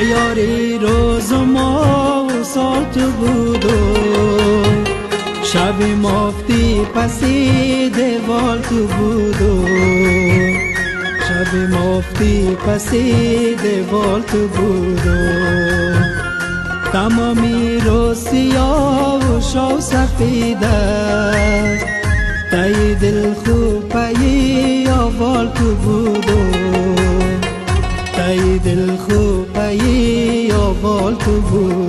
یاری روز ما و سال تو بود و شب مفتی پسی دیوال تو بود و شب مفتی پسی دیوال تو بود و تمامی روز سیاه و شو سفید است تای دل خوب پایی آوال تو بود و تای دل خوب پایی آوال تو بود